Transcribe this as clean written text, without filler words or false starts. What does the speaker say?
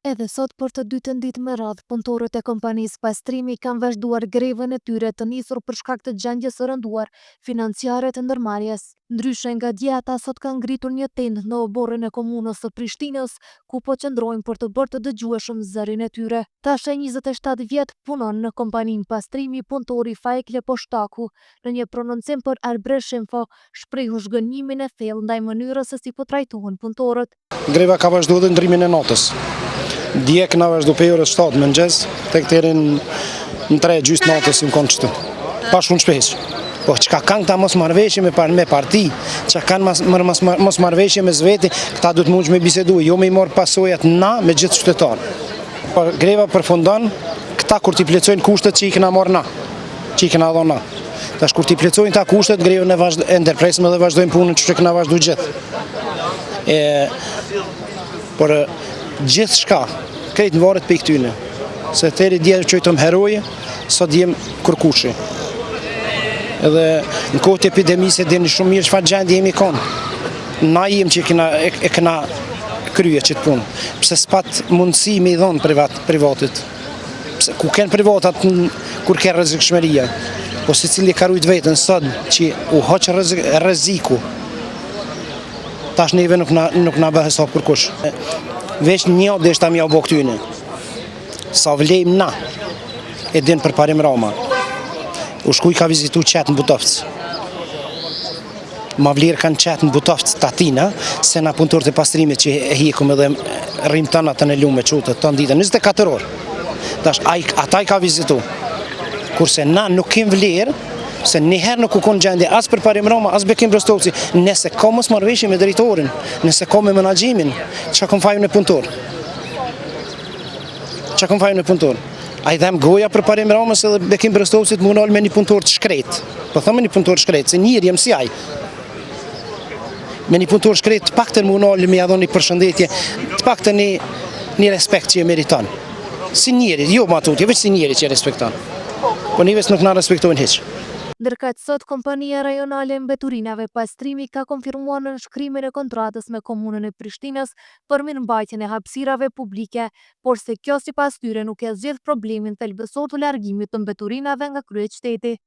Edhe sot për të dytën ditë me radhë, punëtorët e kompanisë pastrimi kanë vazhduar grevën e tyre të nisur për shkak të gjendjes së rënduar financiare të ndërmarrjes. Ndryshe nga dje, ata sot kanë ngritur një tendë në oborrin e komunës së Prishtinës, ku po qëndrojnë për të bërë të dëgjueshëm zërin e tyre. Tash 27 vjet punon në kompaninë pastrimi punëtori Faik Leposhtaku. Në një prononcim për Arbresh Info, shprehu zhgënjimin e thellë ndaj mënyrës se si po trajtohen punëtorët. Greva ka vazhduar dhe ndrimin e natës. Dje këna vazhdu pe orës 7 mëngjes, tek terin në 3:30 natës im konë qëtu. Pa shumë shpesh. Po çka kanë këta mos marrëveshje me parti, çka kanë mos marrëveshje me zveti, këta duhet mundsh me bisedu, jo me i marr pasojat na me gjithë qytetarë. Po greva përfundon këta kur t'i plotësojnë kushtet që i kena marrë na, që i kena dhënë na. Tash kur t'i plotësojnë ta kushtet, grevën e ndërpresim dhe vazhdojmë punën që kena vazhdu gjithë. Por gjithë shka, krejt në varet për i këtyne. Se teri dje qojtëm heroje, sot djem kërkushi. Edhe në kohët e epidemisë e dini shumë mirë çfarë gjendje jemi konë. Na jem që e kena krye qëtë punë. Pse s'pat mundësi me i dhonë privatit. Pse ku ken privatat kur ke rrezikshmëria. Po se cili ka rujt vetën sot që u hoqë rreziku. Tash neve nuk na bëhe sa kërkush. Veç një dhe ishta mja u bo këtyne. Sa vlejmë na, e din për parim Rama. U shkuj ka vizitu qetë në Butovc. Ma vlerë kanë qetë në Butovc tatina, se na punëtorët e pastrimit që e hikum edhe rrim të natën e lume qutët, të nditën, 24 orë. Tash, ata i ka vizitu. Kurse na nuk kem vlerë, se njëherë nuk u konë gjendje as për parim Roma, as Bekim Brostovci, nëse ka mos marrëveshje me drejtorin, nëse ka me menaxhimin, çka kom fajun e punëtor? Çka kom fajun e punëtor? A i dhem goja për parim Romës edhe Bekim Brostovcit më nalë me një punëtor të shkret. Po thëmë një punëtor shkret, se njëri jem si aj. Me një punëtor shkret, të paktën më nalë me jadon një përshëndetje, të paktën një respekt që e meriton. Si njëri, jo ma tutje, veç si njëri që e respekton. Po njëves nuk na respektojnë hiç. Ndërkëtë sot, kompania rajonale mbeturinave pastrimi ka konfirmuar në nënshkrimin e kontratës me komunën e Prishtinës për mirëmbajtjen e hapësirave publike, por se kjo sipas tyre nuk e zgjidh problemin thelbësor të largimit të mbeturinave nga kryeqyteti.